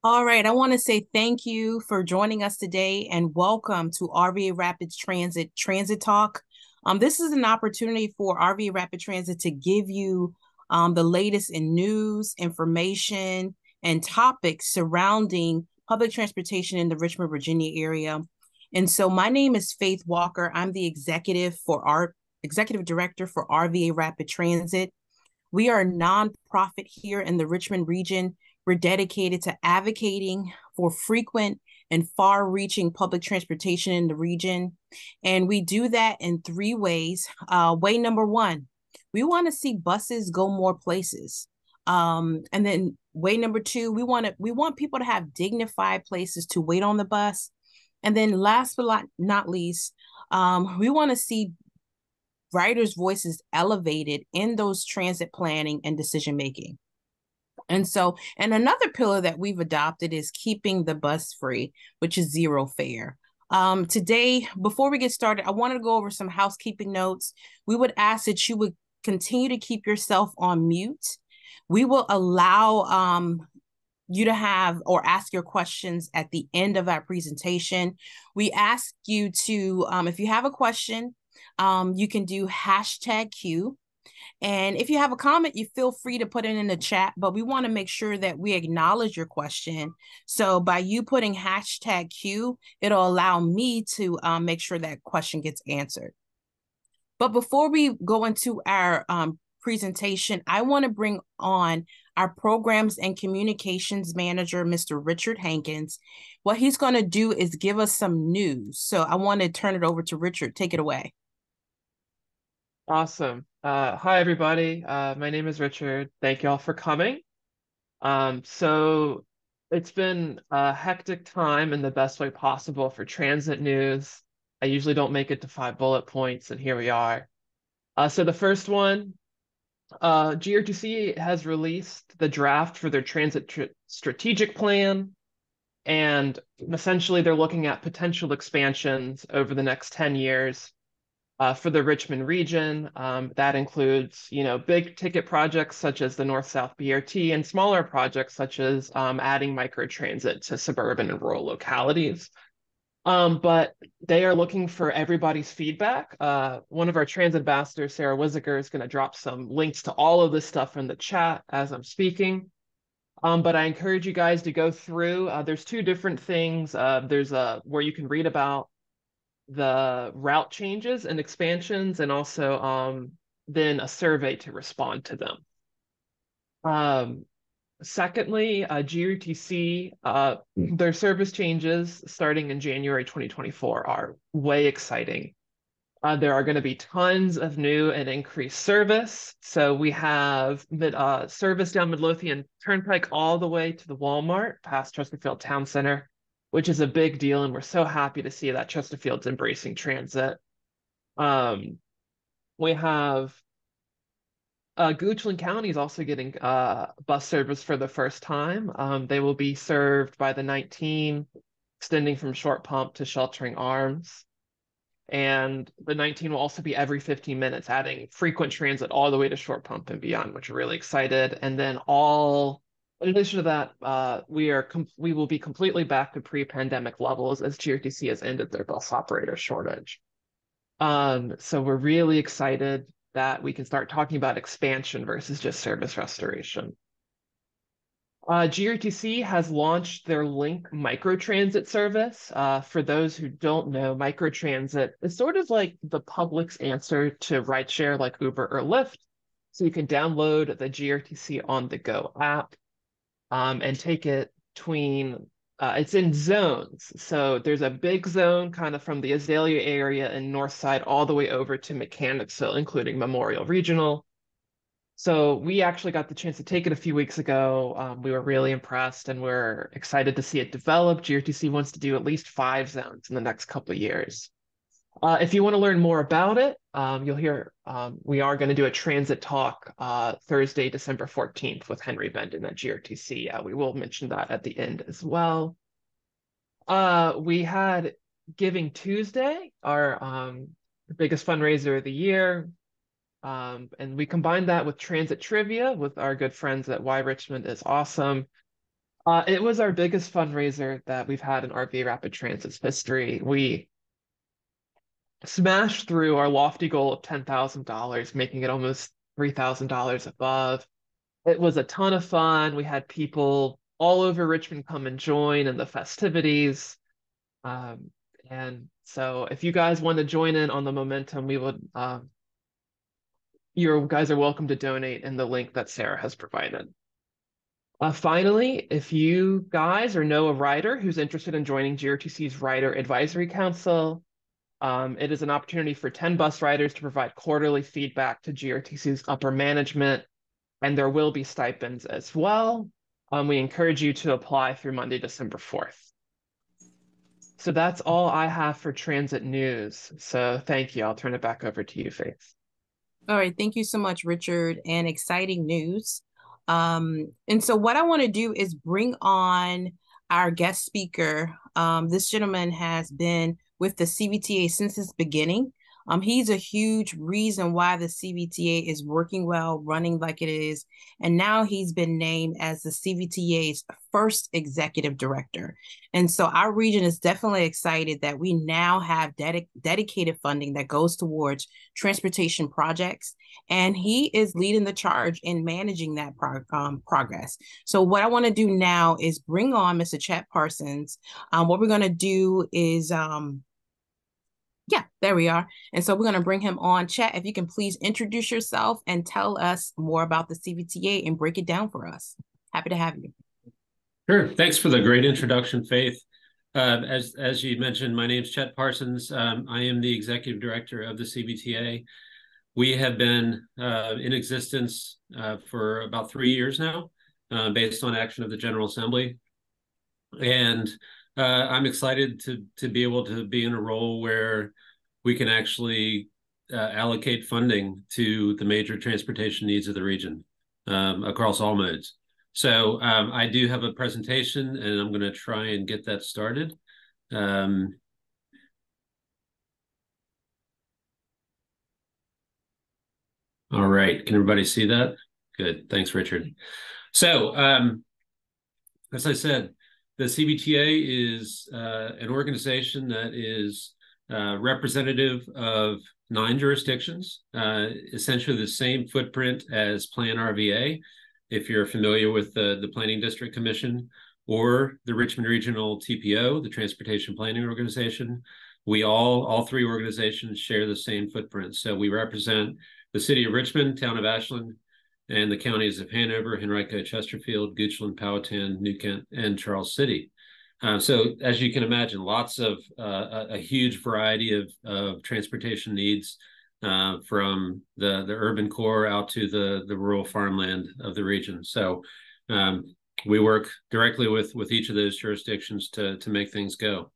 All right, I want to say thank you for joining us today and welcome to RVA Rapid Transit Talk. This is an opportunity for RVA Rapid Transit to give you the latest in news, information, and topics surrounding public transportation in the Richmond, Virginia area. And so my name is Faith Walker. I'm the executive director for RVA Rapid Transit. We are a nonprofit here in the Richmond region. We're dedicated to advocating for frequent and far-reaching public transportation in the region. And we do that in three ways. Way number one, we want to see buses go more places. And then way number two, we want people to have dignified places to wait on the bus. And then last but not least, we want to see riders' voices elevated in those transit planning and decision making. And another pillar that we've adopted is keeping the bus free, which is zero fare. Today, before we get started, I wanted to go over some housekeeping notes. We would ask that you would continue to keep yourself on mute. We will allow you to have or ask your questions at the end of our presentation. We ask you to, if you have a question, you can do #Q. And if you have a comment, you feel free to put it in the chat, but we want to make sure that we acknowledge your question. So by you putting #Q, it'll allow me to make sure that question gets answered. But before we go into our presentation, I want to bring on our programs and communications manager, Mr. Richard Hankins. What he's going to do is give us some news. So I want to turn it over to Richard. Take it away. Awesome. Hi, everybody. My name is Richard. Thank you all for coming. So it's been a hectic time in the best way possible for transit news. I usually don't make it to 5 bullet points, and here we are. So the first one, GRTC has released the draft for their transit strategic plan, and essentially they're looking at potential expansions over the next 10 years. For the Richmond region. That includes, big ticket projects such as the North-South BRT and smaller projects such as adding microtransit to suburban and rural localities. But they are looking for everybody's feedback. One of our transit ambassadors, Sarah Wiziger, is going to drop some links to all of this stuff in the chat as I'm speaking. But I encourage you guys to go through. There's two different things. There's where you can read about the route changes and expansions, and also then a survey to respond to them. Secondly, GRTC, their service changes starting in January 2024 are way exciting. There are going to be tons of new and increased service. So we have service down Midlothian Turnpike all the way to the Walmart past Chesterfield Town Center, which is a big deal, and we're so happy to see that Chesterfield's embracing transit. We have Goochland County is also getting bus service for the first time. They will be served by the 19, extending from Short Pump to Sheltering Arms. And the 19 will also be every 15 minutes, adding frequent transit all the way to Short Pump and beyond, which we're really excited. And then in addition to that, we will be completely back to pre-pandemic levels as GRTC has ended their bus operator shortage. So we're really excited that we can start talking about expansion versus just service restoration. GRTC has launched their Link microtransit service. For those who don't know, microtransit is sort of like the public's answer to rideshare like Uber or Lyft. So you can download the GRTC on the go app. And take it between, it's in zones. So there's a big zone kind of from the Azalea area and North Side all the way over to Mechanicsville, including Memorial Regional. So we actually got the chance to take it a few weeks ago. We were really impressed and we're excited to see it develop. GRTC wants to do at least 5 zones in the next couple of years. If you want to learn more about it, you'll hear we are going to do a transit talk Thursday, December 14th with Henry Benden at GRTC. We will mention that at the end as well. We had Giving Tuesday, our biggest fundraiser of the year. And we combined that with transit trivia with our good friends at Why Richmond is Awesome. It was our biggest fundraiser that we've had in RV Rapid Transit's history. We smashed through our lofty goal of $10,000, making it almost $3,000 above. It was a ton of fun. We had people all over Richmond come and join in the festivities. Um, and so if you guys want to join in on the momentum, we would, you guys are welcome to donate in the link that Sarah has provided. Finally, if you guys or know a rider who's interested in joining GRTC's Rider Advisory Council, it is an opportunity for 10 bus riders to provide quarterly feedback to GRTC's upper management, and there will be stipends as well. We encourage you to apply through Monday, December 4th. So that's all I have for transit news. So thank you. I'll turn it back over to you, Faith. All right, thank you so much, Richard, and exciting news. And so what I want to do is bring on our guest speaker. This gentleman has been with the CVTA since its beginning. He's a huge reason why the CVTA is working well, running like it is. And now he's been named as the CVTA's first executive director. And so our region is definitely excited that we now have dedicated funding that goes towards transportation projects. And he is leading the charge in managing that progress. So what I want to do now is bring on Mr. Chet Parsons. What we're going to do is yeah, there we are. And so we're going to bring him on. Chet, if you can please introduce yourself and tell us more about the CVTA and break it down for us. Happy to have you. Sure. Thanks for the great introduction, Faith. As you mentioned, my name is Chet Parsons. I am the executive director of the CVTA. We have been in existence for about 3 years now, based on action of the General Assembly. And I'm excited to be able to be in a role where we can actually allocate funding to the major transportation needs of the region across all modes. So I do have a presentation, and I'm going to try and get that started. All right. Can everybody see that? Good. Thanks, Richard. So as I said, the CVTA is an organization that is representative of 9 jurisdictions, essentially the same footprint as Plan RVA, if you're familiar with the Planning District Commission, or the Richmond Regional TPO, the Transportation Planning Organization. We all 3 organizations share the same footprint. So we represent the city of Richmond, town of Ashland, and the counties of Hanover, Henrico, Chesterfield, Goochland, Powhatan, New Kent, and Charles City. So as you can imagine, lots of a huge variety of transportation needs from the urban core out to the rural farmland of the region. So we work directly with each of those jurisdictions to make things go.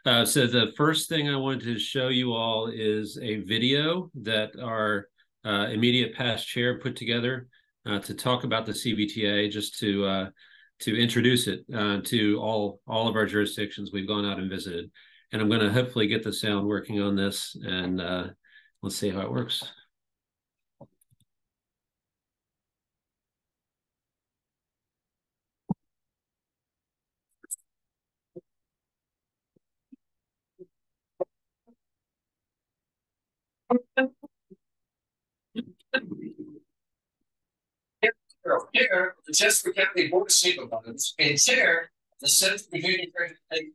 So the first thing I wanted to show you all is a video that our immediate past chair put together to talk about the CVTA, just to introduce it to all of our jurisdictions we've gone out and visited. And I'm going to hopefully get the sound working on this, and let's see how it works. Here, the Chester County Board of Supervisors, and chair the Central Virginia Transportation.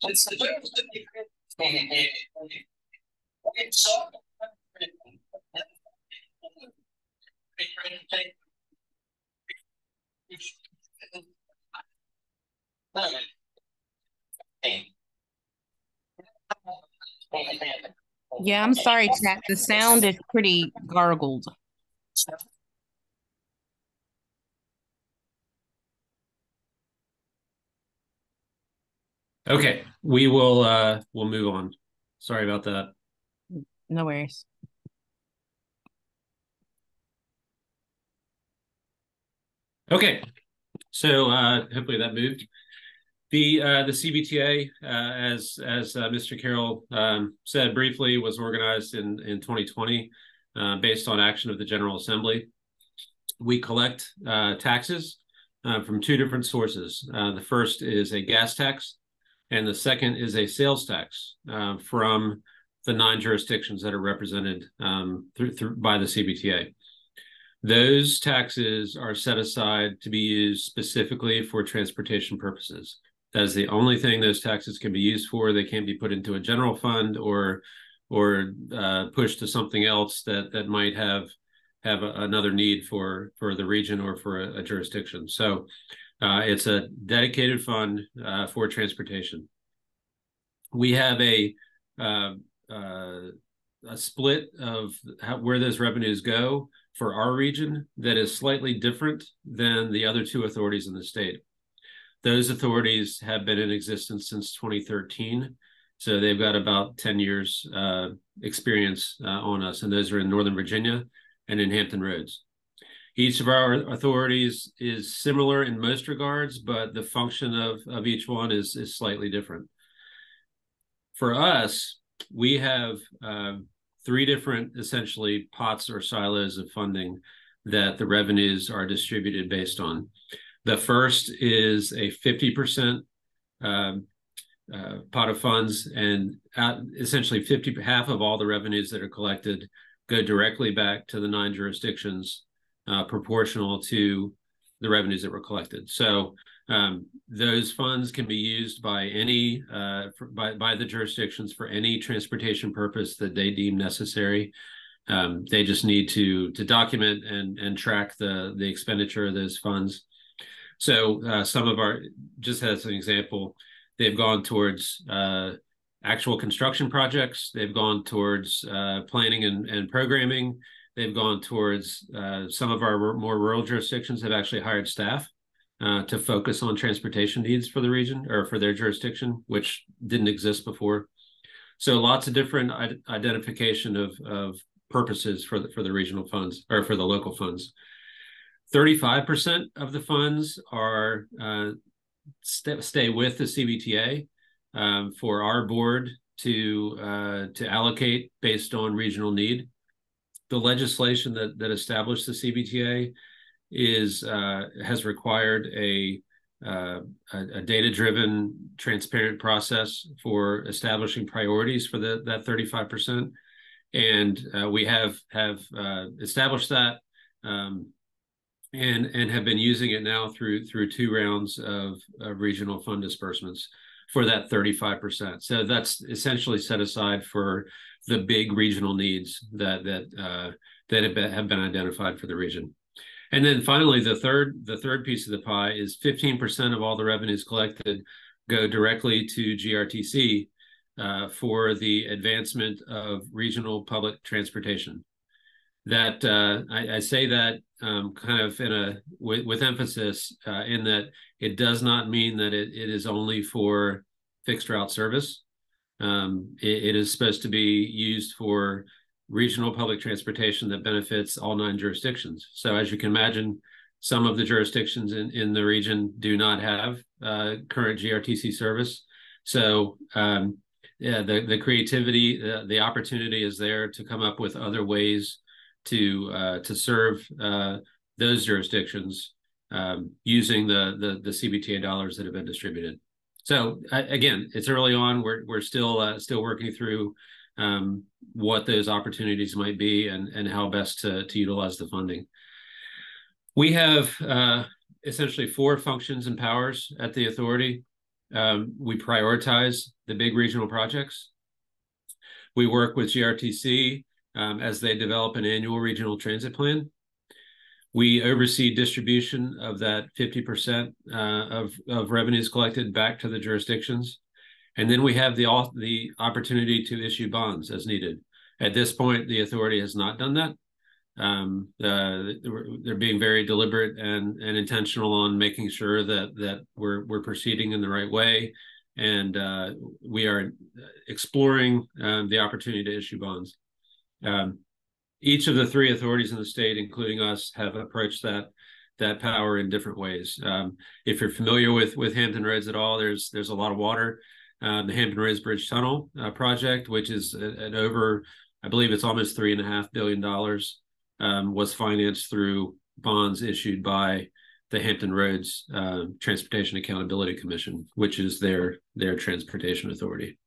It's the General Assembly. Yeah, I'm sorry, Chet. The sound is pretty gargled. Okay, we'll move on. Sorry about that. No worries. Okay, so hopefully that moved. The CVTA, as Mr. Carroll said briefly, was organized in 2020 based on action of the General Assembly. We collect taxes from two different sources. The first is a gas tax, and the second is a sales tax from the 9 jurisdictions that are represented by the CVTA. Those taxes are set aside to be used specifically for transportation purposes. That is the only thing those taxes can be used for. They can't be put into a general fund or pushed to something else that might have another need for the region or for a jurisdiction. So it's a dedicated fund for transportation. We have a split of where those revenues go for our region that is slightly different than the other 2 authorities in the state. Those authorities have been in existence since 2013, so they've got about 10 years experience on us, and those are in Northern Virginia and in Hampton Roads. Each of our authorities is similar in most regards, but the function of each one is slightly different. For us, we have 3 different, essentially, pots or silos of funding that the revenues are distributed based on. The first is a 50% pot of funds, and essentially half of all the revenues that are collected go directly back to the 9 jurisdictions, proportional to the revenues that were collected. So those funds can be used by any by the jurisdictions for any transportation purpose that they deem necessary. They just need to document and track the expenditure of those funds. So some of our, just as an example, they've gone towards actual construction projects. They've gone towards planning and programming. They've gone towards some of our more rural jurisdictions have actually hired staff to focus on transportation needs for the region or for their jurisdiction, which didn't exist before. So lots of different identification of purposes for the regional funds or for the local funds. 35% of the funds are stay with the CVTA for our board to allocate based on regional need. The legislation that established the CVTA has required a data-driven, transparent process for establishing priorities for that 35%, and we have established that and have been using it now through 2 rounds of regional fund disbursements for that 35%. So that's essentially set aside for the big regional needs that have been identified for the region. And then finally, the third piece of the pie is 15% of all the revenues collected go directly to GRTC for the advancement of regional public transportation. That I say that kind of with emphasis in that it does not mean that it is only for fixed route service. It is supposed to be used for regional public transportation that benefits all 9 jurisdictions. So as you can imagine, some of the jurisdictions in the region do not have current GRTC service. So yeah, the creativity, the opportunity is there to come up with other ways to serve those jurisdictions using the CVTA dollars that have been distributed. So again, it's early on. We're still working through what those opportunities might be and how best to utilize the funding. We have essentially 4 functions and powers at the authority. We prioritize the big regional projects. We work with GRTC as they develop an annual regional transit plan. We oversee distribution of that 50% of revenues collected back to the jurisdictions. And then we have the opportunity to issue bonds as needed. At this point, the authority has not done that. They're being very deliberate and intentional on making sure that we're proceeding in the right way. And we are exploring the opportunity to issue bonds. Each of the 3 authorities in the state, including us, have approached that power in different ways. If you're familiar with Hampton Roads at all, there's a lot of water. The Hampton Roads Bridge Tunnel project, which is an over, I believe it's almost $3.5 billion, was financed through bonds issued by the Hampton Roads Transportation Accountability Commission, which is their transportation authority.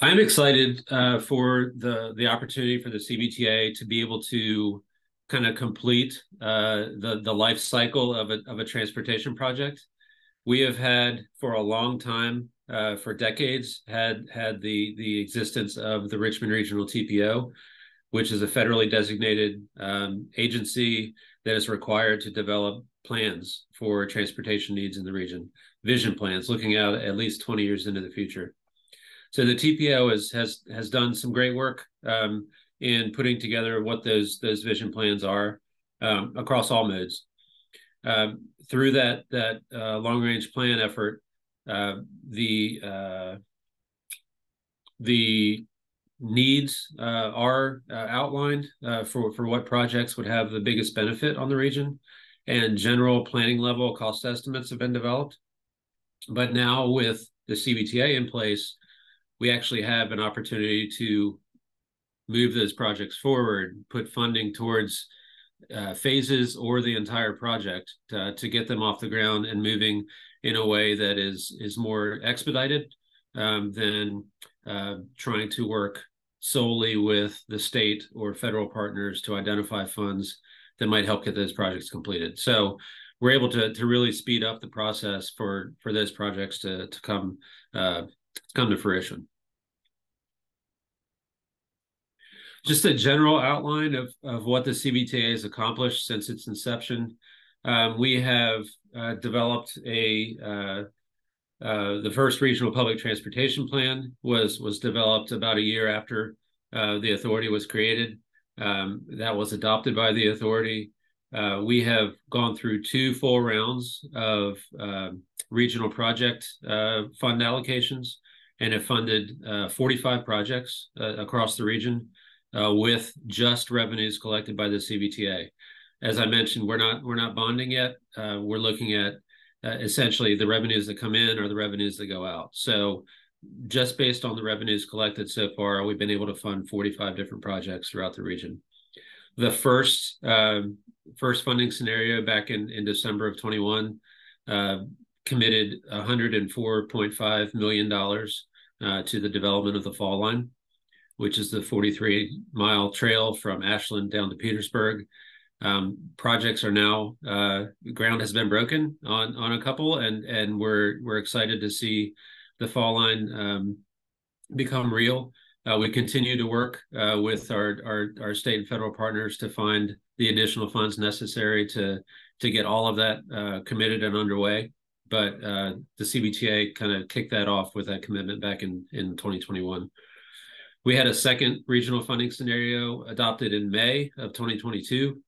I'm excited for the opportunity for the CVTA to be able to kind of complete the life cycle of a transportation project. We have had for a long time, for decades, had the existence of the Richmond Regional TPO, which is a federally designated agency that is required to develop plans for transportation needs in the region, vision plans, looking out at least 20 years into the future. So the TPO has done some great work in putting together what those vision plans are across all modes. Through that long range plan effort, the needs are outlined for what projects would have the biggest benefit on the region, and general planning level cost estimates have been developed. But now with the CVTA in place, we actually have an opportunity to move those projects forward, put funding towards phases or the entire project to get them off the ground and moving in a way that is more expedited than trying to work solely with the state or federal partners to identify funds that might help get those projects completed. So we're able to really speed up the process for those projects to come to fruition. Just a general outline of what the CVTA has accomplished since its inception. We have developed the first regional public transportation plan was developed about a year after the authority was created. That was adopted by the authority. We have gone through 2 full rounds of regional project fund allocations and have funded 45 projects across the region with just revenues collected by the CVTA. As I mentioned, we're not bonding yet. We're looking at essentially the revenues that come in or the revenues that go out. So just based on the revenues collected so far, we've been able to fund 45 different projects throughout the region. The first funding scenario back in December of 21 committed $104.5 million to the development of the Fall Line, which is the 43-mile trail from Ashland down to Petersburg. Projects are now, ground has been broken on a couple, and we're excited to see the Fall Line become real. We continue to work with our state and federal partners to find the additional funds necessary to get all of that committed and underway. But the CVTA kind of kicked that off with that commitment back in 2021. We had a second regional funding scenario adopted in May of 2022,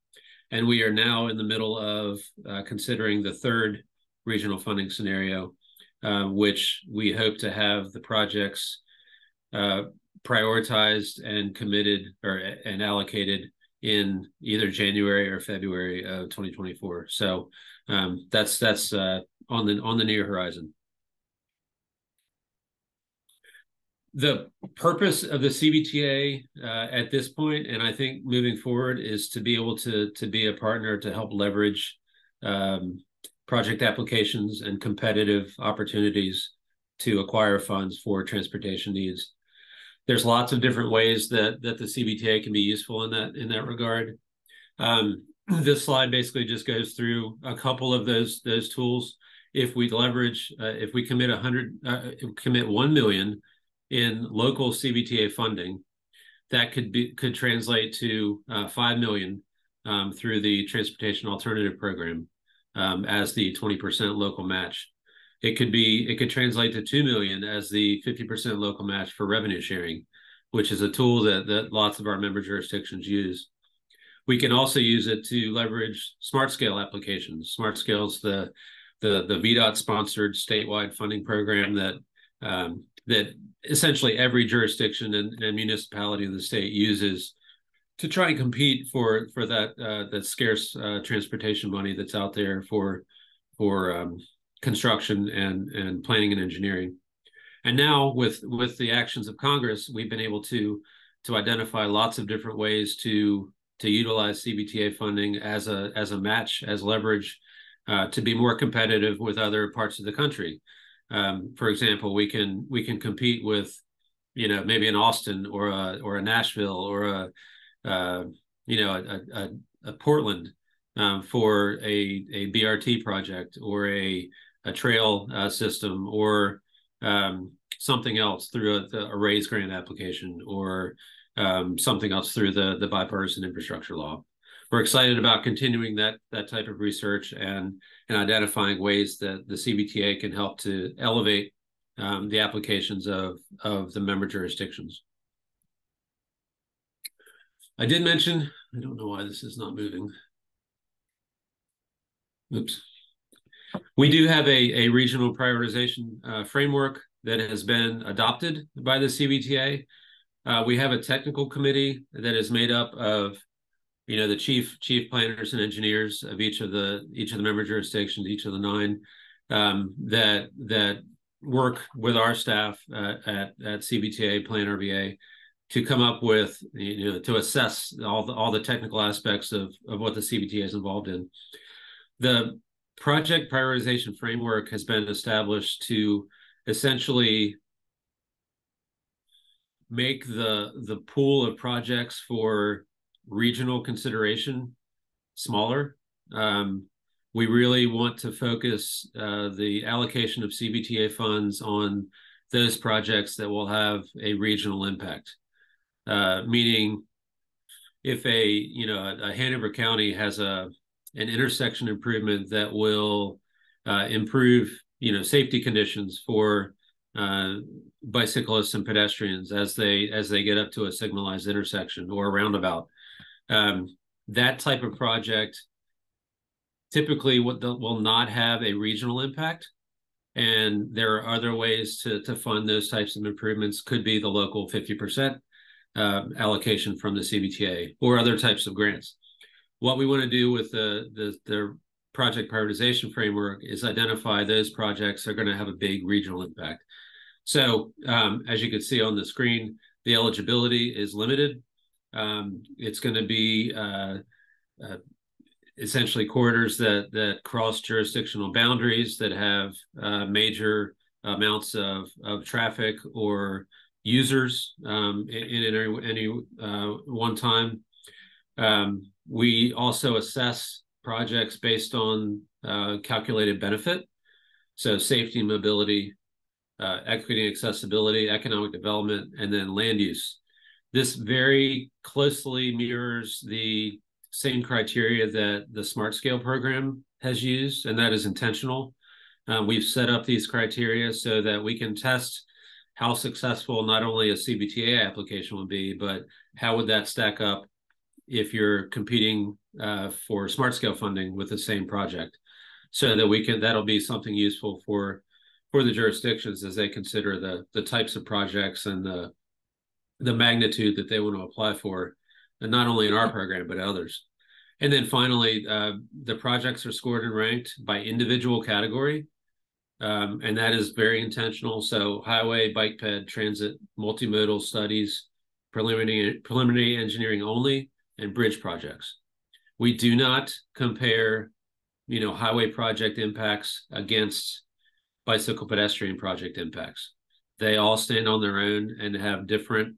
and we are now in the middle of considering the third regional funding scenario, which we hope to have the projects prioritized and committed and allocated in either January or February of 2024. So that's on the near horizon. The purpose of the CVTA at this point, and I think moving forward, is to be able to be a partner to help leverage project applications and competitive opportunities to acquire funds for transportation needs. There's lots of different ways that the CVTA can be useful in that regard. This slide basically just goes through a couple of those tools. If we leverage, if we commit $1 million in local CVTA funding, that could translate to $5 million through the Transportation Alternative Program as the 20% local match. It could translate to $2 million as the 50% local match for revenue sharing, which is a tool that lots of our member jurisdictions use. We can also use it to leverage smart scale applications. Smart Scale is the VDOT sponsored statewide funding program that essentially every jurisdiction and municipality of the state uses to try and compete for that scarce transportation money that's out there for construction and planning and engineering. And now with the actions of Congress, we've been able to identify lots of different ways to to utilize CVTA funding as a match, as leverage, to be more competitive with other parts of the country. For example, we can compete with, maybe an Austin or a Nashville or a Portland, for a BRT project or a trail system, or something else through a raise grant application, or something else through the bipartisan infrastructure law. We're excited about continuing that type of research and identifying ways that the CVTA can help to elevate the applications of the member jurisdictions. I did mention, I don't know why this is not moving. Oops. We do have a regional prioritization framework that has been adopted by the CVTA. We have a technical committee that is made up of, the chief planners and engineers of each of the member jurisdictions, each of the 9, that work with our staff at CVTA, Plan RVA, to come up with, to assess all the technical aspects of what the CVTA is involved in. The project prioritization framework has been established to essentially make the pool of projects for regional consideration smaller. We really want to focus the allocation of CVTA funds on those projects that will have a regional impact. Meaning, if a Hanover County has an intersection improvement that will improve safety conditions for bicyclists and pedestrians as they get up to a signalized intersection or a roundabout, that type of project typically will not have a regional impact. And there are other ways to fund those types of improvements. Could be the local 50% allocation from the CVTA or other types of grants. What we want to do with the project prioritization framework is identify those projects that are going to have a big regional impact. So as you can see on the screen, the eligibility is limited. It's going to be essentially corridors that cross jurisdictional boundaries, that have major amounts of traffic or users in any one time. We also assess projects based on calculated benefit, so safety and mobility, equity and accessibility, economic development, and then land use. This very closely mirrors the same criteria that the Smart Scale program has used, and that is intentional. We've set up these criteria so that we can test how successful not only a CVTA application would be, but how would that stack up if you're competing for Smart Scale funding with the same project, so that that'll be something useful for the jurisdictions as they consider the types of projects and the magnitude that they want to apply for, and not only in our program, but others. And then finally, the projects are scored and ranked by individual category, and that is very intentional. So highway, bike ped, transit, multimodal studies, preliminary engineering only, and bridge projects. We do not compare, highway project impacts against bicycle pedestrian project impacts. They all stand on their own and have different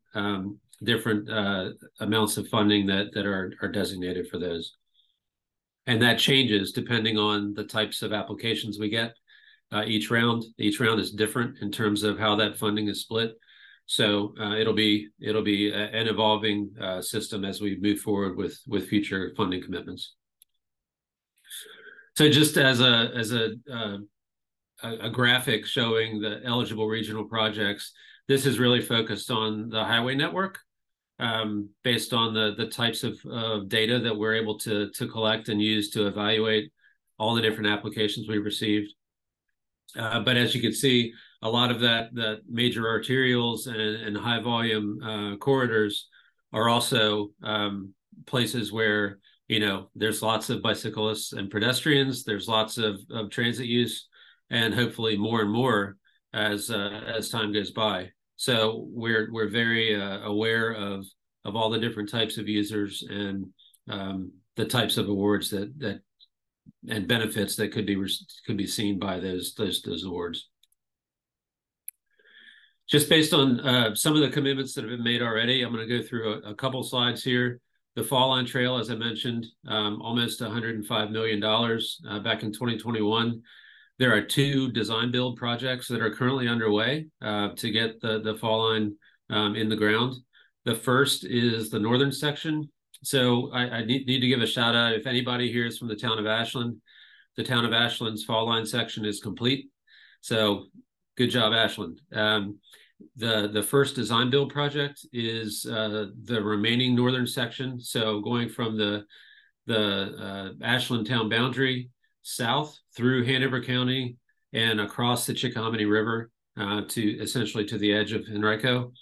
amounts of funding that are designated for those. And that changes depending on the types of applications we get. Each round is different in terms of how that funding is split. So it'll be an evolving system as we move forward with future funding commitments. So just as a graphic showing the eligible regional projects, this is really focused on the highway network, based on the types of data that we're able to collect and use to evaluate all the different applications we've received. But as you can see, a lot of the major arterials and high volume corridors are also places where there's lots of bicyclists and pedestrians. There's lots of transit use, and hopefully more and more as time goes by. So we're very aware of all the different types of users and the types of awards that and benefits that could be seen by those awards. Just based on some of the commitments that have been made already, I'm going to go through a couple slides here. The Fall Line Trail, as I mentioned, almost $105 million back in 2021. There are 2 design build projects that are currently underway to get the Fall Line in the ground. The first is the northern section. So I need to give a shout out. If anybody here is from the town of Ashland, the town of Ashland's Fall Line section is complete. So good job, Ashland. The first design build project is the remaining northern section. So going from the Ashland town boundary south through Hanover County and across the Chickahominy River to essentially to the edge of Henrico.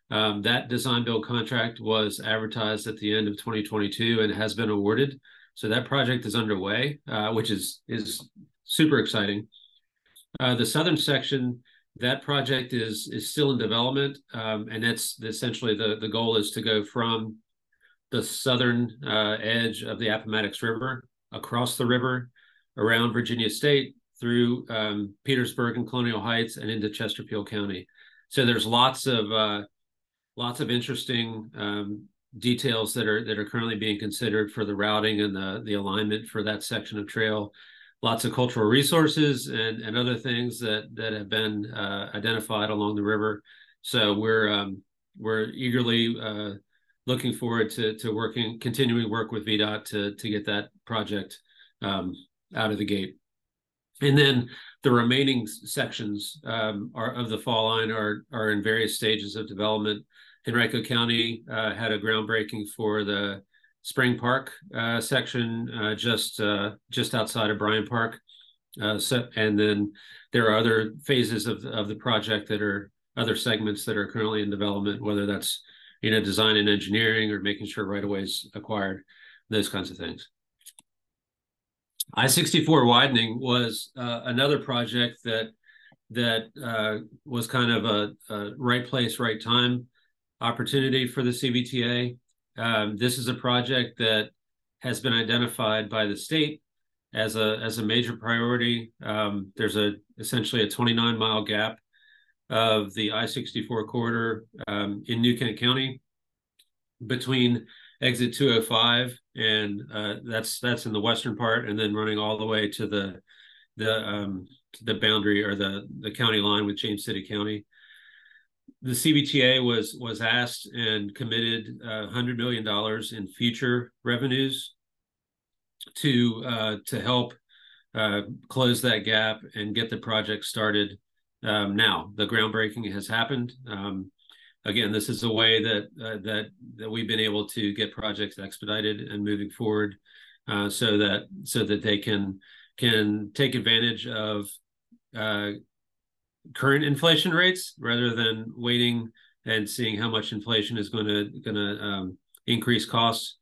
That design build contract was advertised at the end of 2022 and has been awarded. So that project is underway, which is super exciting. The southern section, that project is still in development, and that's essentially the goal is to go from the southern edge of the Appomattox River, across the river, around Virginia State, through Petersburg and Colonial Heights, and into Chesterfield County. So there's lots of interesting details that are currently being considered for the routing and the alignment for that section of trail. Lots of cultural resources and other things that have been identified along the river. So we're eagerly looking forward to continuing work with VDOT to get that project out of the gate. And then the remaining sections of the Fall Line are in various stages of development. Henrico County had a groundbreaking for the Spring Park section just outside of Bryan Park. And then there are other phases of the project that are other segments that are currently in development, whether that's design and engineering or making sure right-of-way is acquired, those kinds of things. I-64 widening was another project that was kind of a right place, right time opportunity for the CVTA. This is a project that has been identified by the state as a major priority. There's essentially a 29-mile gap of the I-64 corridor in New Kent County between exit 205 and that's in the western part, and then running all the way to the boundary or the county line with James City County. The CVTA was asked and committed $100 million in future revenues to help close that gap and get the project started. Now the groundbreaking has happened. Again, this is a way that we've been able to get projects expedited and moving forward, so that they can take advantage of current inflation rates rather than waiting and seeing how much inflation is going to increase costs,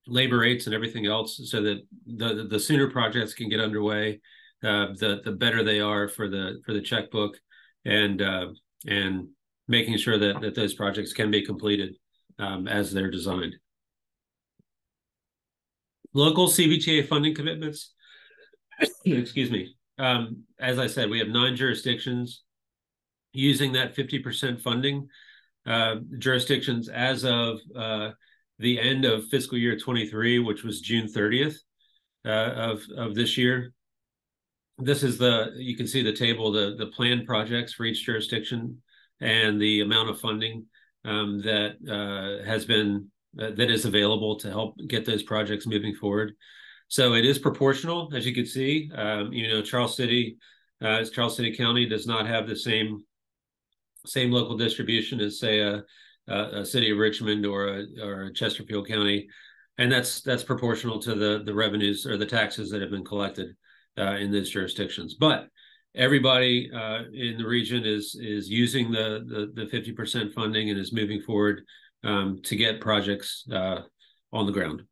labor rates, and everything else, so that the sooner projects can get underway, the better they are for the checkbook, and making sure that those projects can be completed as they're designed. Local CVTA funding commitments. Excuse me. As I said, we have 9 jurisdictions using that 50% funding. Jurisdictions as of the end of fiscal year 23, which was June 30th of this year. This is you can see the table, the planned projects for each jurisdiction and the amount of funding that is available to help get those projects moving forward. So it is proportional, as you can see. Charles City County does not have the same local distribution as, say, a city of Richmond or a Chesterfield County, and that's proportional to the revenues or the taxes that have been collected in those jurisdictions. But everybody in the region is using the 50% funding and is moving forward to get projects on the ground.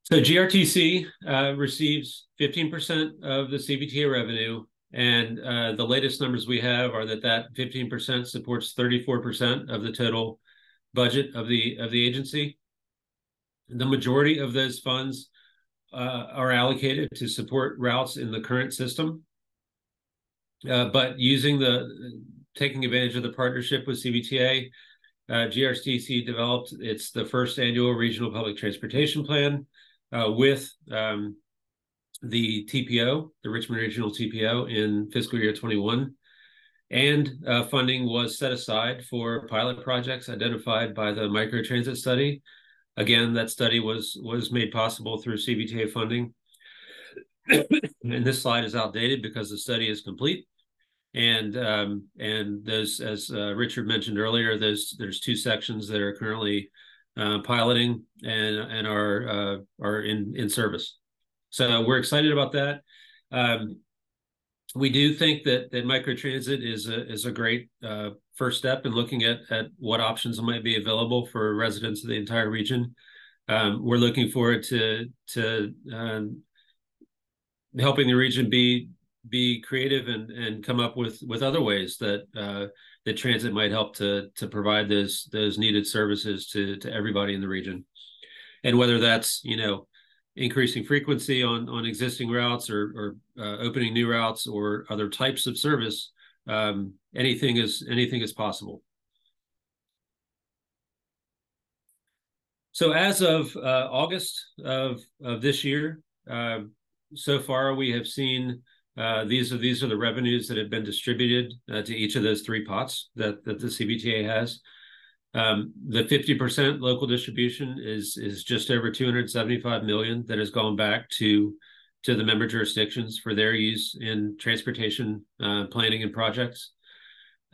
So GRTC receives 15% of the CVTA revenue, and the latest numbers we have are that 15% supports 34% of the total budget of the agency. The majority of those funds are allocated to support routes in the current system, but taking advantage of the partnership with CVTA, GRTC developed the first annual regional public transportation plan with the TPO, the Richmond Regional TPO, in fiscal year 21. And funding was set aside for pilot projects identified by the microtransit study. Again, that study was made possible through CVTA funding. And this slide is outdated because the study is complete. And those, as Richard mentioned earlier, there's 2 sections that are currently piloting and are in service. So we're excited about that. We do think that microtransit is a great first step in looking at what options might be available for residents of the entire region. We're looking forward to helping the region be creative and come up with other ways that transit might help to provide those needed services to everybody in the region, and whether that's increasing frequency on existing routes or opening new routes or other types of service, anything is possible. So as of August of this year, so far we have seen these are the revenues that have been distributed to each of those 3 pots that the CVTA has. The 50% local distribution is just over $275 million that has gone back to the member jurisdictions for their use in transportation planning and projects.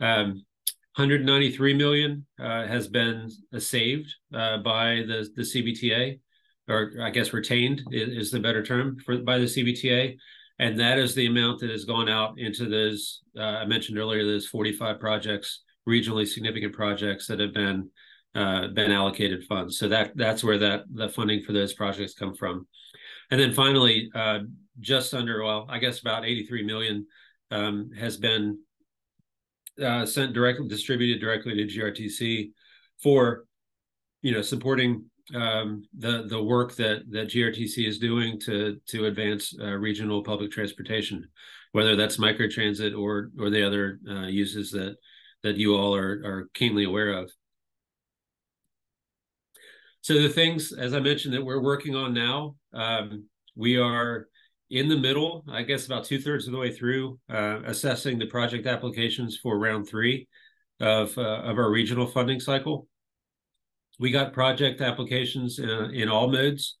$193 million has been saved by the CVTA, or I guess retained is the better term by the CVTA, and that is the amount that has gone out into those I mentioned earlier, those 45 projects, regionally significant projects that have been allocated funds. So that's where the funding for those projects come from. And then finally, just under, well, I guess about $83 million has been distributed directly to GRTC for supporting the work that GRTC is doing to advance regional public transportation, whether that's microtransit or the other uses that you all are keenly aware of. So the things, as I mentioned, that we're working on now, we are in the middle, I guess about 2/3 of the way through, assessing the project applications for round 3 of our regional funding cycle. We got project applications in all modes,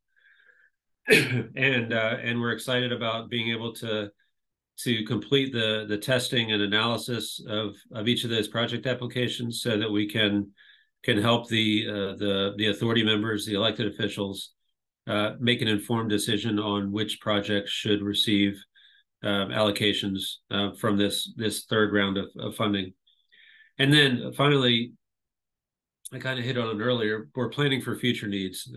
and we're excited about being able to complete the testing and analysis of each of those project applications, so that we can help the authority members, the elected officials, make an informed decision on which projects should receive allocations from this 3rd round of funding. And then finally, I kind of hit on it earlier, we're planning for future needs.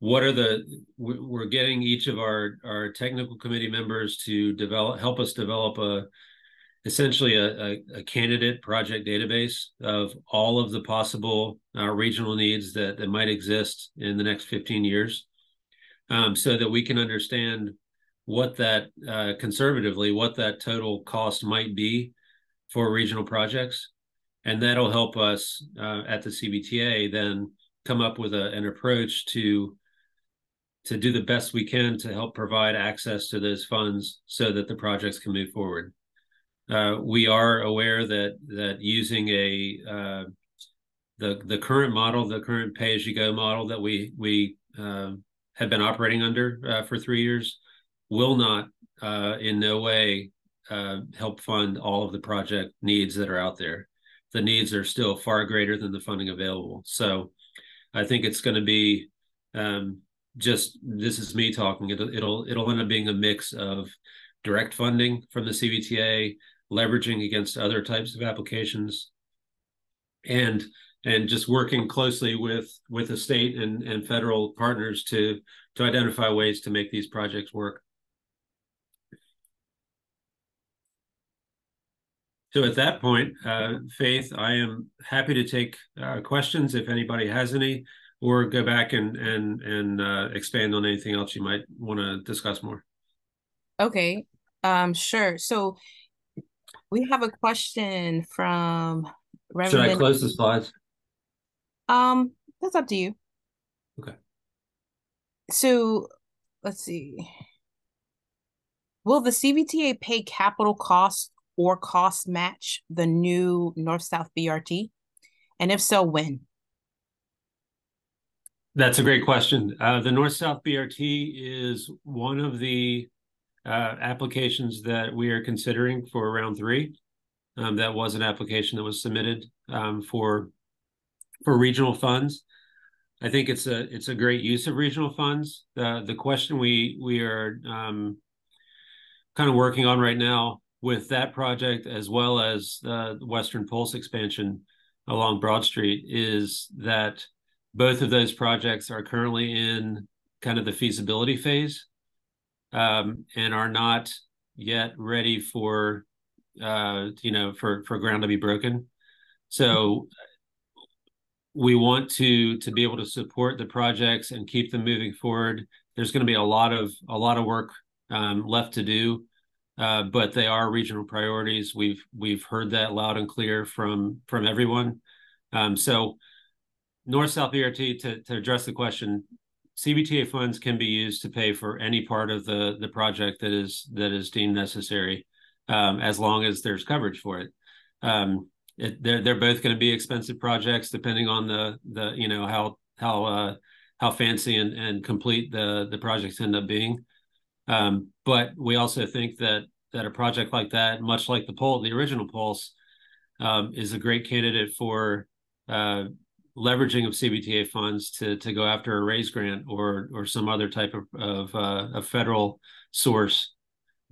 We're getting each of our technical committee members to help us develop essentially a candidate project database of all of the possible regional needs that might exist in the next 15 years, so that we can understand what that conservatively what that total cost might be for regional projects. And that'll help us at the CVTA then come up with an approach to do the best we can to help provide access to those funds so that the projects can move forward. We are aware that using the current model, the current pay-as-you-go model that we have been operating under for 3 years, will not in no way help fund all of the project needs that are out there. The needs are still far greater than the funding available. So I think it's going to be just, this is me talking, it'll end up being a mix of direct funding from the CVTA, leveraging against other types of applications, and just working closely with the state and federal partners to identify ways to make these projects work. So at that point, Faith, I am happy to take questions if anybody has any, or go back and expand on anything else you might want to discuss more. Okay, sure. So we have a question from Should I Reverend. close the slides? That's up to you. Okay. So let's see. Will the CVTA pay capital costs or cost match the new North-South BRT? And if so, when? That's a great question. The North-South BRT is one of the applications that we are considering for round 3. That was an application that was submitted for regional funds. I think it's a great use of regional funds. The question we are kind of working on right now with that project, as well as the Western Pulse expansion along Broad Street, is that both of those projects are currently in kind of the feasibility phase, and are not yet ready for for ground to be broken. So we want to be able to support the projects and keep them moving forward. There's going to be a lot of work left to do, but they are regional priorities. We've heard that loud and clear from everyone. So North-South BRT, to address the question, CVTA funds can be used to pay for any part of the project that is deemed necessary, as long as there's coverage for it. They're both going to be expensive projects, depending on the how fancy and complete the projects end up being. But we also think that a project like that, much like the original Pulse, is a great candidate for leveraging of CVTA funds to go after a raise grant or some other type of federal source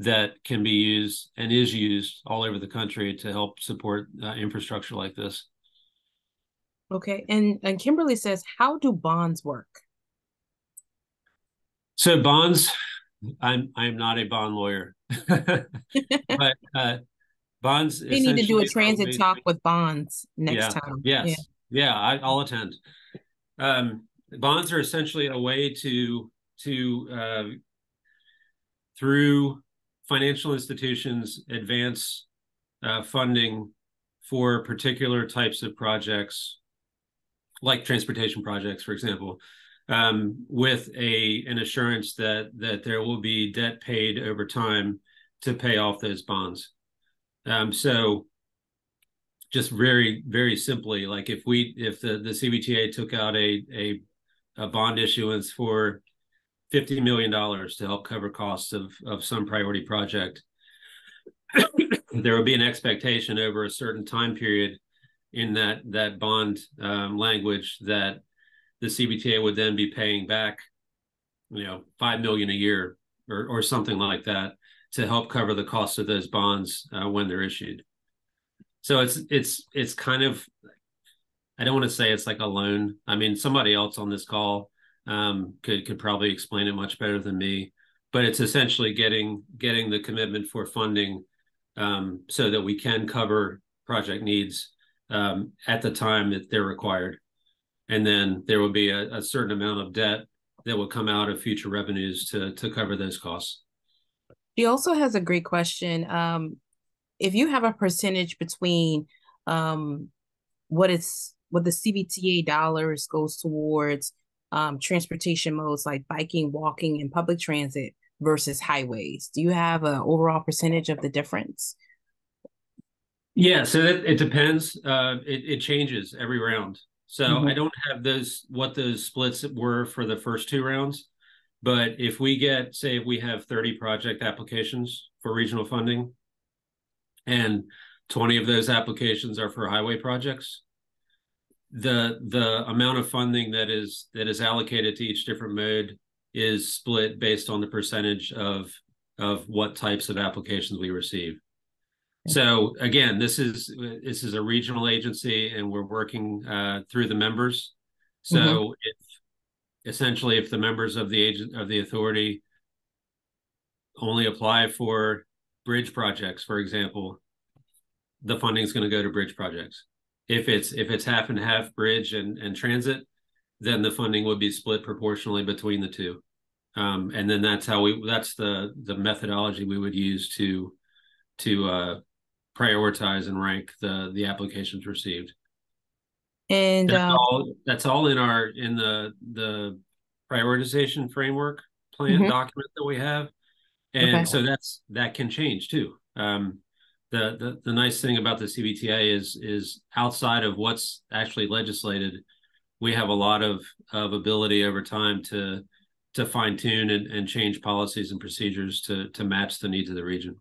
that can be used and is used all over the country to help support infrastructure like this. Okay, and Kimberly says, how do bonds work? So bonds, I'm not a bond lawyer, but bonds We need to do a essentially are transit ways. talk with bonds next Yeah. time. Yes. Yeah. I'll attend. Bonds are essentially a way to through financial institutions advance funding for particular types of projects, like transportation projects, for example, with an assurance that there will be debt paid over time to pay off those bonds. So just very, very simply, like if the CVTA took out a bond issuance for $50 million to help cover costs of some priority project, there would be an expectation over a certain time period in that bond language that the CVTA would then be paying back, $5 million a year or something like that to help cover the cost of those bonds when they're issued. So it's kind of, I don't want to say it's like a loan. I mean, somebody else on this call could probably explain it much better than me, but it's essentially getting the commitment for funding so that we can cover project needs at the time that they're required. And then there will be a certain amount of debt that will come out of future revenues to cover those costs. She also has a great question. If you have a percentage between what the CVTA dollars goes towards transportation modes like biking, walking, and public transit versus highways, do you have an overall percentage of the difference? Yeah, so it depends. It changes every round. So I don't have what those splits were for the first 2 rounds, but if we have 30 project applications for regional funding, and 20 of those applications are for highway projects, the amount of funding that is allocated to each different mode is split based on the percentage of what types of applications we receive. So again, this is a regional agency, and we're working through the members. So if the members of the authority only apply for bridge projects, for example, the funding is going to go to bridge projects. If it's half and half bridge and transit, then the funding would be split proportionally between the two. And then that's the methodology we would use to prioritize and rank the applications received. And that's all in the prioritization framework plan document that we have. And so that can change too. The nice thing about the CVTA is outside of what's actually legislated, we have a lot of ability over time to fine tune and change policies and procedures to match the needs of the region.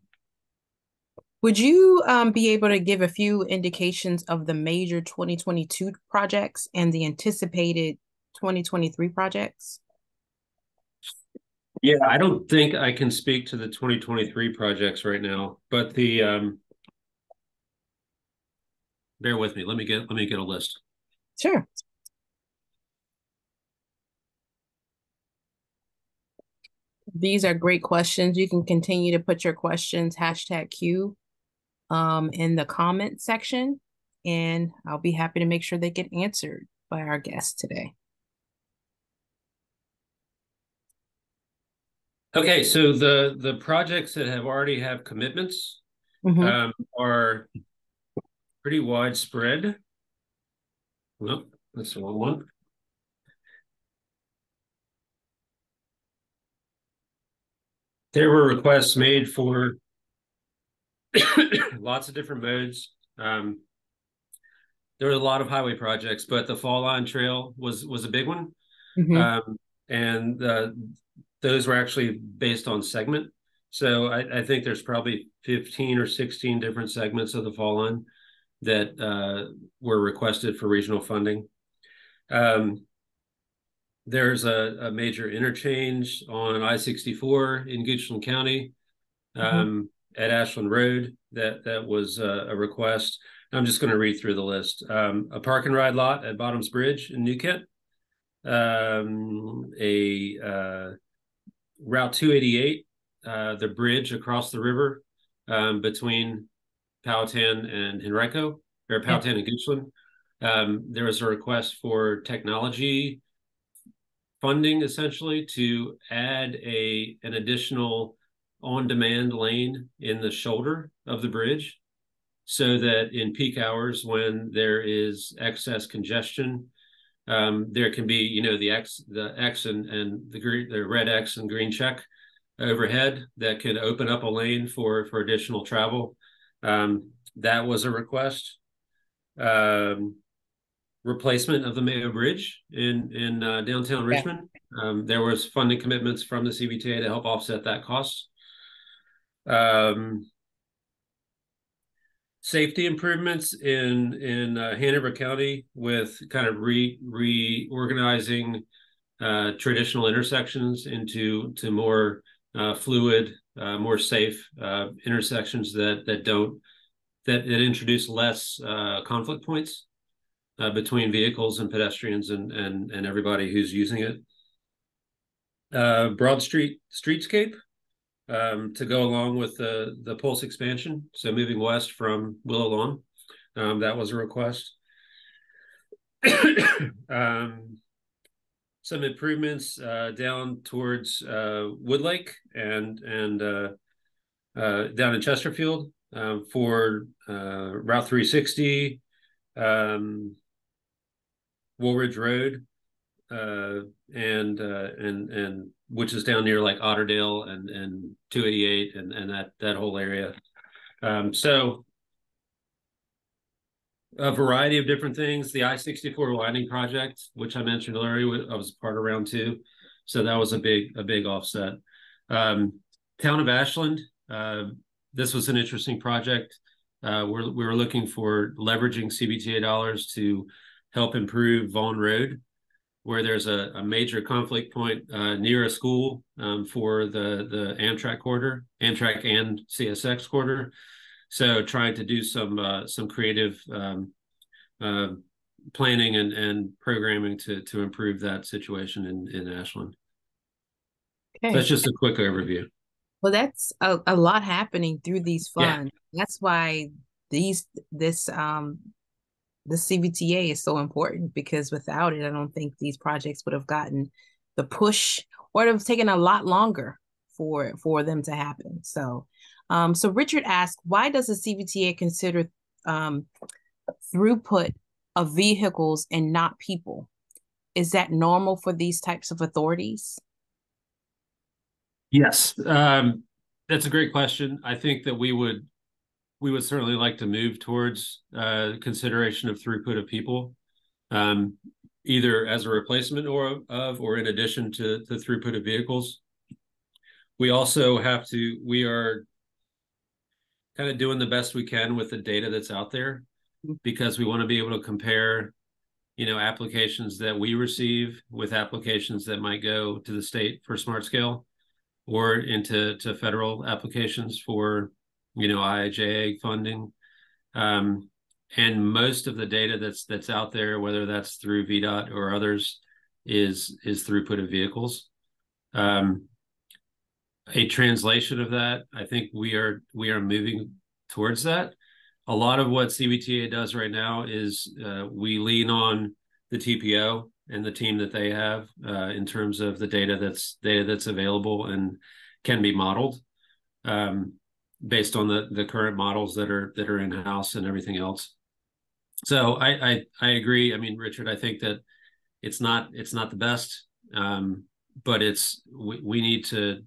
Would you be able to give a few indications of the major 2022 projects and the anticipated 2023 projects? Yeah, I don't think I can speak to the 2023 projects right now, but bear with me. Let me get a list. Sure. These are great questions. You can continue to put your questions, #Q, in the comment section, and I'll be happy to make sure they get answered by our guests today. Okay, so the projects that already have commitments are pretty widespread. Nope, that's the wrong one. There were requests made for lots of different modes. There were a lot of highway projects, but the Fall Line Trail was a big one. And those were actually based on segment. So I think there's probably 15 or 16 different segments of the Fall Line that were requested for regional funding. There's a major interchange on I-64 in Goochland County at Ashland Road that was a request. I'm just going to read through the list. A park and ride lot at Bottoms Bridge in New Kent. Route 288, the bridge across the river between Powhatan and Henrico, or Powhatan and Goochland. There was a request for technology funding, essentially, to add an additional on-demand lane in the shoulder of the bridge, so that in peak hours when there is excess congestion, there can be, the X and the red X and green check overhead that could open up a lane for additional travel. That was a request. Replacement of the Mayo Bridge in downtown Richmond. There was funding commitments from the CVTA to help offset that cost. Safety improvements in Hanover County with kind of reorganizing traditional intersections into more fluid, more safe intersections that introduce less conflict points between vehicles and pedestrians and everybody who's using it. Broad streetscape to go along with the Pulse expansion, so moving west from Willow Lawn. That was a request. Some improvements down towards Woodlake and down in Chesterfield for Route 360, Woolridge Road, and which is down near like Otterdale and 288 and that whole area. So a variety of different things. The I-64 widening project, which I mentioned earlier, I was part of round 2, so that was a big offset. Town of Ashland, this was an interesting project. We were looking for leveraging CVTA dollars to help improve Vaughan Road, where there's a major conflict point near a school for the Amtrak corridor, Amtrak and CSX corridor. So trying to do some creative planning and programming to improve that situation in Ashland. Okay. That's just a quick overview. Well, that's a lot happening through these funds. Yeah. That's why the CVTA is so important, because without it, I don't think these projects would have gotten the push, or it would have taken a lot longer for them to happen. So, so Richard asked, why does the CVTA consider throughput of vehicles and not people? Is that normal for these types of authorities? Yes, that's a great question. I think that we would certainly like to move towards consideration of throughput of people, either as a replacement or in addition to the throughput of vehicles. We also we are kind of doing the best we can with the data that's out there, because we want to be able to compare, applications that we receive with applications that might go to the state for smart scale, or into federal applications for, IIJA funding. And most of the data that's out there, whether that's through VDOT or others, is throughput of vehicles. A translation of that, I think we are moving towards that. A lot of what CVTA does right now is we lean on the TPO and the team that they have in terms of the data that's available and can be modeled based on the current models that are in house and everything else. So I agree. I mean, Richard, I think that it's not the best, but we need to.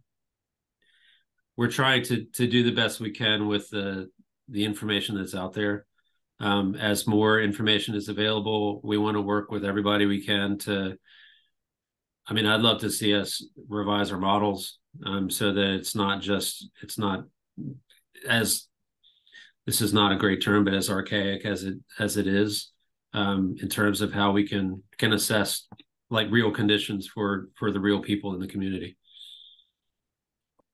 We're trying to do the best we can with the information that's out there. As more information is available, we want to work with everybody we can to. I mean, I'd love to see us revise our models so that it's not as, this is not a great term, but as archaic as it is in terms of how we can assess like real conditions for the real people in the community.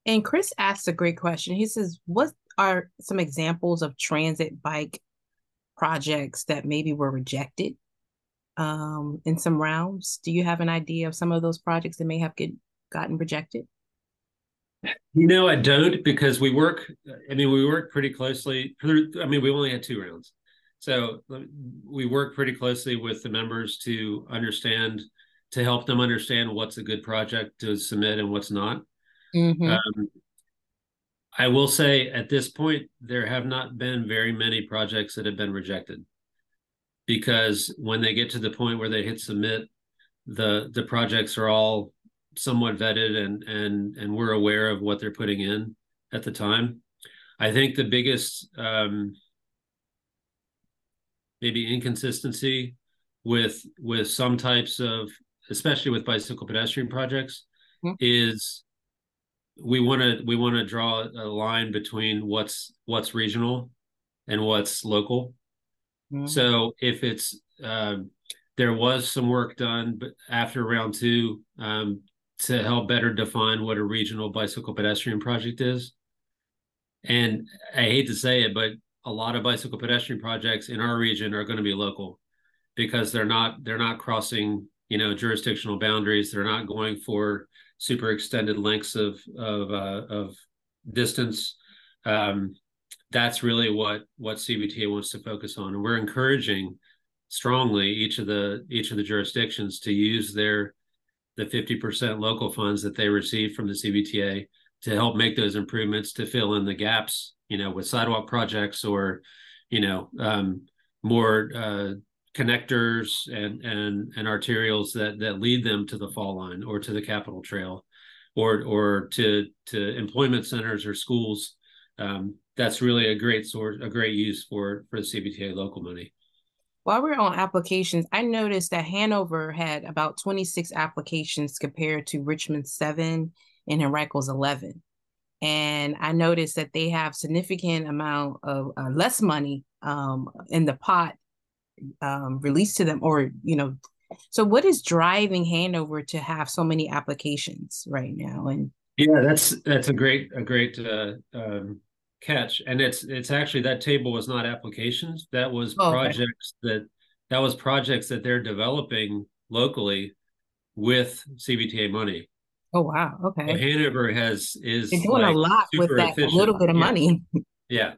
And Chris asked a great question. He says, what are some examples of transit bike projects that maybe were rejected in some rounds? Do you have an idea of some of those projects that may have gotten rejected? I don't, because we work pretty closely. We only had 2 rounds. So we work pretty closely with the members to help them understand what's a good project to submit and what's not. Mm-hmm. I will say at this point, there have not been very many projects that have been rejected, because when they get to the point where they hit submit, the projects are all somewhat vetted and we're aware of what they're putting in at the time. I think the biggest maybe inconsistency with some types of, especially with bicycle pedestrian projects, is we want to draw a line between what's regional and what's local. So if it's there was some work done, but after round 2 to help better define what a regional bicycle pedestrian project is. And I hate to say it, but a lot of bicycle pedestrian projects in our region are going to be local, because they're not crossing, jurisdictional boundaries. They're not going for super extended lengths of distance. That's really what CVTA wants to focus on. And we're encouraging strongly each of the jurisdictions to use the 50% local funds that they receive from the CVTA to help make those improvements, to fill in the gaps, with sidewalk projects or, more connectors and arterials that lead them to the fall line or to the Capitol Trail or to employment centers or schools. That's really a great use for the CVTA local money. While we're on applications, I noticed that Hanover had about 26 applications compared to Richmond 7 and Henrico's 11. And I noticed that they have significant amount of less money in the pot released to them, or, so what is driving Hanover to have so many applications right now? And yeah, that's a great catch. And it's actually, that table was not applications. That was projects that they're developing locally with CVTA money. Oh, wow. Okay. So Hanover is they're doing a lot with that efficient. Little bit of money. Yeah.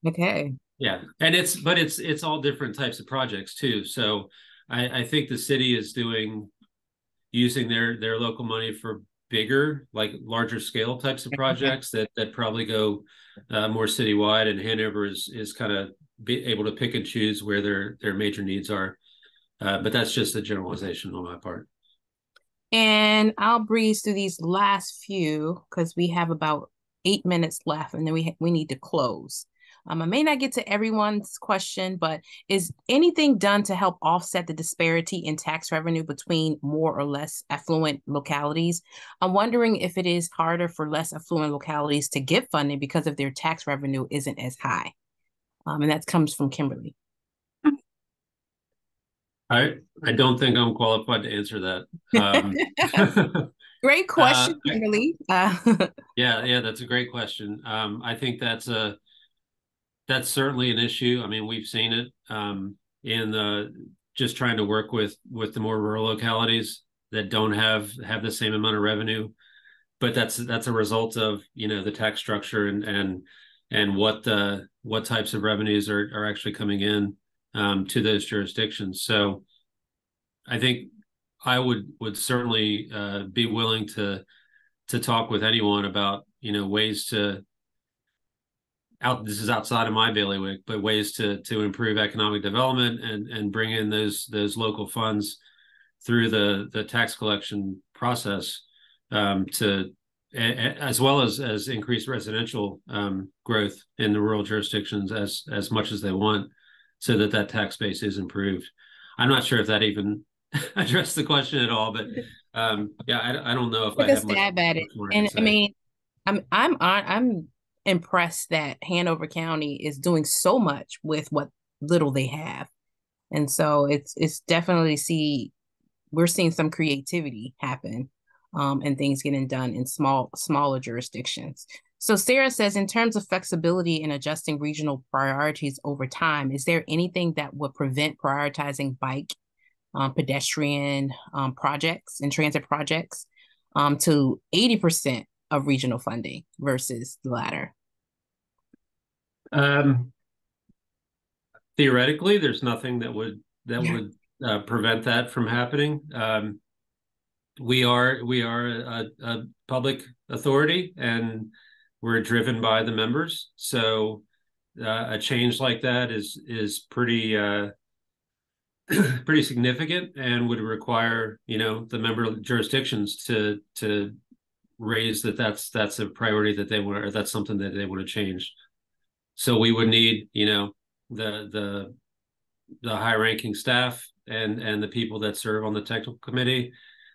Okay. Yeah, and it's all different types of projects too. So I think the city is using their local money for bigger, like larger scale types of projects that probably go more citywide, and Hanover is kind of be able to pick and choose where their major needs are. But that's just a generalization on my part. And I'll breeze through these last few because we have about 8 minutes left, and then we need to close. I may not get to everyone's question, but is anything done to help offset the disparity in tax revenue between more or less affluent localities? I'm wondering if it is harder for less affluent localities to get funding because of their tax revenue isn't as high. And that comes from Kimberly. I don't think I'm qualified to answer that. Great question, Kimberly. Yeah, that's a great question. I think that's certainly an issue. I mean, we've seen it in just trying to work with the more rural localities that don't have the same amount of revenue, but that's a result of the tax structure and what types of revenues are actually coming in to those jurisdictions. So I think I would certainly be willing to talk with anyone about ways to this is outside of my bailiwick, but ways to improve economic development and bring in those local funds through the tax collection process as well as increase residential growth in the rural jurisdictions as much as they want, so that tax base is improved. I'm not sure if that even addressed the question at all, but yeah, I don't know if I have much more to say. I mean, I'm impressed that Hanover County is doing so much with what little they have, and so it's definitely we're seeing some creativity happen, and things getting done in smaller jurisdictions. So Sarah says, in terms of flexibility in adjusting regional priorities over time, is there anything that would prevent prioritizing bike, pedestrian projects and transit projects to 80% of regional funding versus the latter? Theoretically, there's nothing that would prevent that from happening. We are a public authority, and we're driven by the members. So a change like that is pretty pretty significant, and would require the member jurisdictions to raise that's a priority that they want, or that's something that they want to change. So we would need the high ranking staff and the people that serve on the technical committee,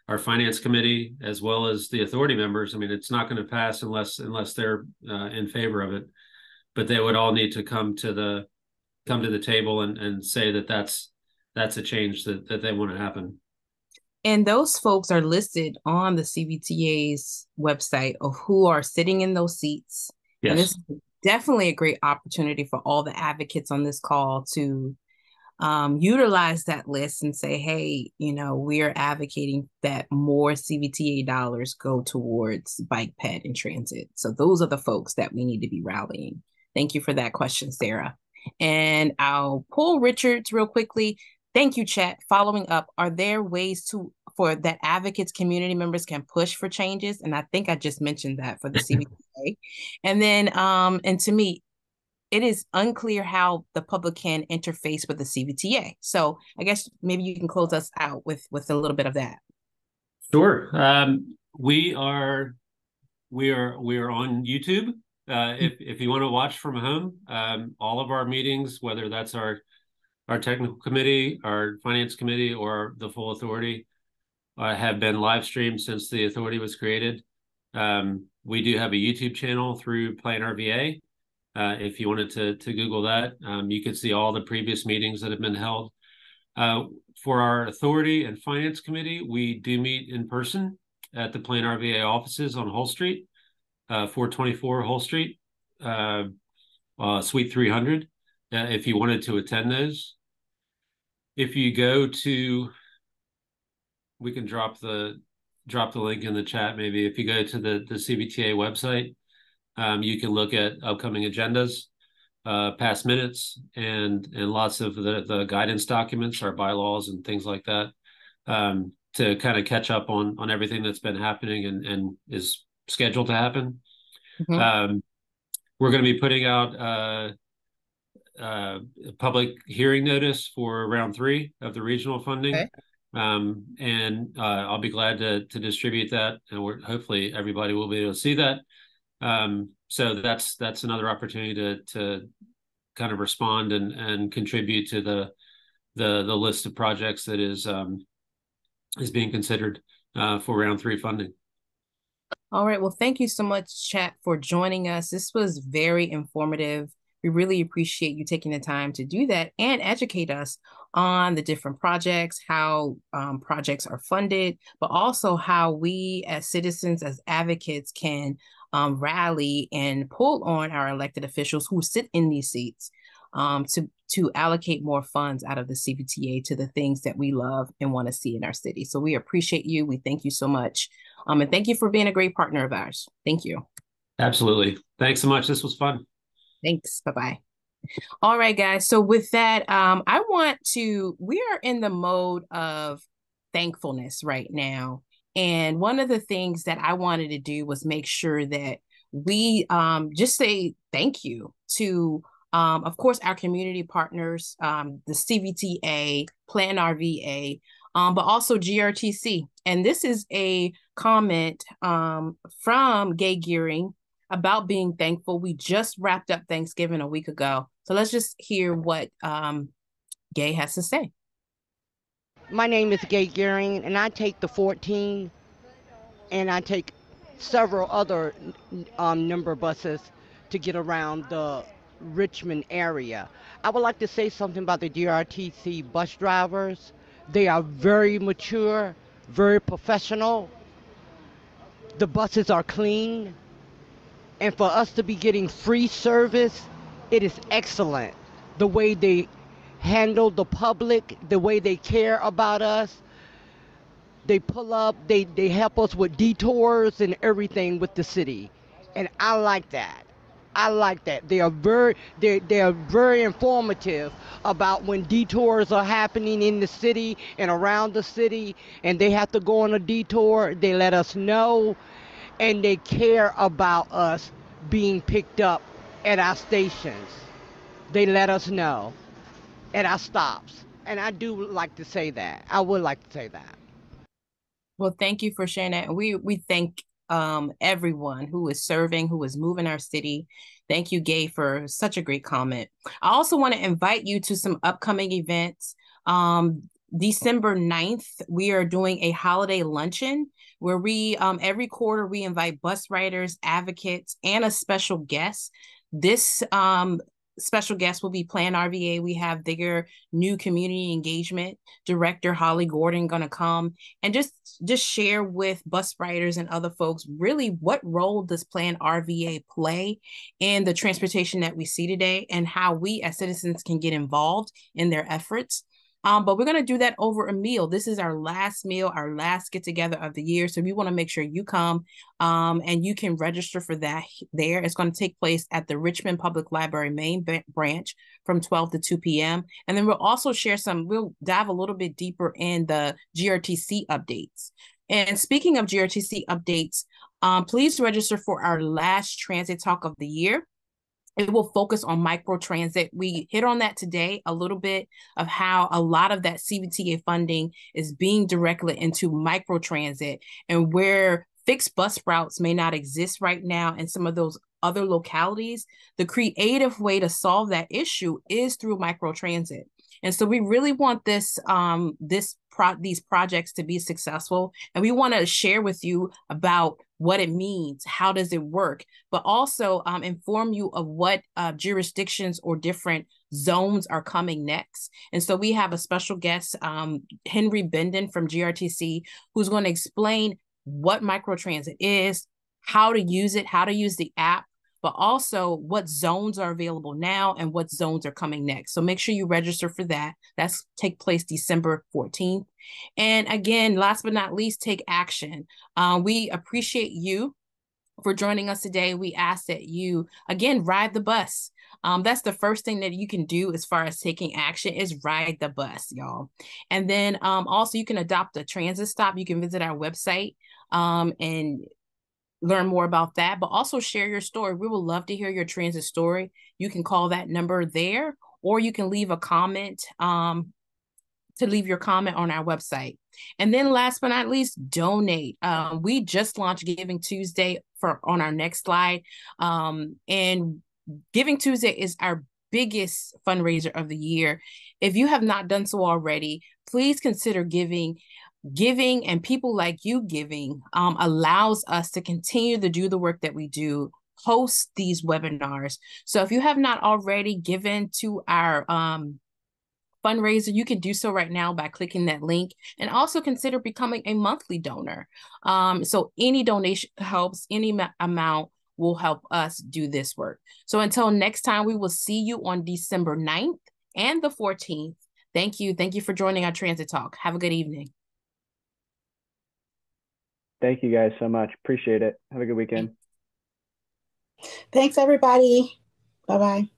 our finance committee, as well as the authority members. I mean, it's not going to pass unless they're in favor of it, but they would all need to come to the table and say that's a change that they want to happen. And those folks are listed on the CVTA's website of who are sitting in those seats. Yes. And this is definitely a great opportunity for all the advocates on this call to utilize that list and say, hey, we are advocating that more CVTA dollars go towards bike, ped, and transit. So those are the folks that we need to be rallying. Thank you for that question, Sarah. And I'll pull Richards real quickly. Thank you, Chet. Following up, are there ways for that advocates, community members can push for changes? And I think I just mentioned that for the CVTA. And then, and to me, it is unclear how the public can interface with the CVTA. So I guess maybe you can close us out with a little bit of that. Sure. We are on YouTube. If you want to watch from home, all of our meetings, whether that's our technical committee, our finance committee, or the full authority, have been live streamed since the authority was created. We do have a YouTube channel through Plan RVA. If you wanted to Google that, you can see all the previous meetings that have been held. For our authority and finance committee, we do meet in person at the Plan RVA offices on Hull Street, 424 Hull Street, Suite 300. If you wanted to attend those, if you go to, we can drop the link in the chat. Maybe if you go to the CVTA website, you can look at upcoming agendas. past minutes and lots of the guidance documents, our bylaws and things like that, to kind of catch up on everything that's been happening and is scheduled to happen. Mhm. We're going to be putting out a public hearing notice for round 3 of the regional funding. Okay. And I'll be glad to distribute that, and hopefully everybody will be able to see that. So that's another opportunity to kind of respond and contribute to the list of projects that is being considered for round 3 funding. All right. Well, thank you so much, Chet, for joining us. This was very informative. We really appreciate you taking the time to do that and educate us on the different projects, how projects are funded, but also how we as citizens, as advocates, can rally and pull on our elected officials who sit in these seats to allocate more funds out of the CVTA to the things that we love and want to see in our city. So we appreciate you. We thank you so much. And thank you for being a great partner of ours. Thank you. Absolutely. Thanks so much. This was fun. Thanks. Bye-bye. All right, guys. So with that, we are in the mode of thankfulness right now. And one of the things that I wanted to do was make sure that we just say thank you to, of course, our community partners, the CVTA, Plan RVA, but also GRTC. And this is a comment from Gay Gearing about being thankful. We just wrapped up Thanksgiving a week ago. So let's just hear what Gay has to say. My name is Gay Gearing, and I take the 14, and I take several other number buses to get around the Richmond area. I would like to say something about the DRTC bus drivers. They are very mature, very professional. The buses are clean. And for us to be getting free service, it is excellent. The way they handle the public, the way they care about us. They pull up, they help us with detours and everything with the city. And I like that. I like that. They are very informative about when detours are happening in the city and around the city, and they have to go on a detour. They let us know, and they care about us being picked up at our stations. They let us know at our stops. And I do like to say that. I would like to say that. Well, thank you for sharing that. And we thank everyone who is serving, who is moving our city. Thank you, Gay, for such a great comment. I also want to invite you to some upcoming events. December 9th, we are doing a holiday luncheon where we, every quarter, we invite bus riders, advocates, and a special guest. This special guest will be Plan RVA. We have their new community engagement director, Holly Gordon, going to come and just share with bus riders and other folks really what role does Plan RVA play in the transportation that we see today and how we as citizens can get involved in their efforts. But we're going to do that over a meal. This is our last meal, our last get together of the year. So we want to make sure you come and you can register for that there. It's going to take place at the Richmond Public Library main branch from 12 to 2 p.m. And then we'll also share we'll dive a little bit deeper in the GRTC updates. And speaking of GRTC updates, please register for our last transit talk of the year. It will focus on microtransit. We hit on that today, a little bit of how a lot of that CVTA funding is being directed into microtransit and where fixed bus routes may not exist right now in some of those other localities. The creative way to solve that issue is through microtransit. And so we really want these projects to be successful. And we want to share with you about what it means, how does it work, but also inform you of what jurisdictions or different zones are coming next. And so we have a special guest, Henry Benden from GRTC, who's going to explain what microtransit is, how to use it, how to use the app, but also what zones are available now and what zones are coming next. So make sure you register for that. That's take place December 14th. And again, last but not least, take action. We appreciate you for joining us today. We ask that you, again, ride the bus. That's the first thing that you can do as far as taking action is ride the bus, y'all. And then also you can adopt a transit stop. You can visit our website and learn more about that, but also share your story. We would love to hear your transit story. You can call that number there, or you can leave a comment to leave your comment on our website. And then last but not least, donate. We just launched Giving Tuesday on our next slide. And Giving Tuesday is our biggest fundraiser of the year. If you have not done so already, please consider giving. Giving and people like you giving allows us to continue to do the work that we do, host these webinars. So if you have not already given to our fundraiser, you can do so right now by clicking that link, and also consider becoming a monthly donor. So any donation helps, any amount will help us do this work. So until next time, we will see you on December 9th and the 14th. Thank you. Thank you for joining our Transit Talk. Have a good evening. Thank you guys so much. Appreciate it. Have a good weekend. Thanks, everybody. Bye-bye.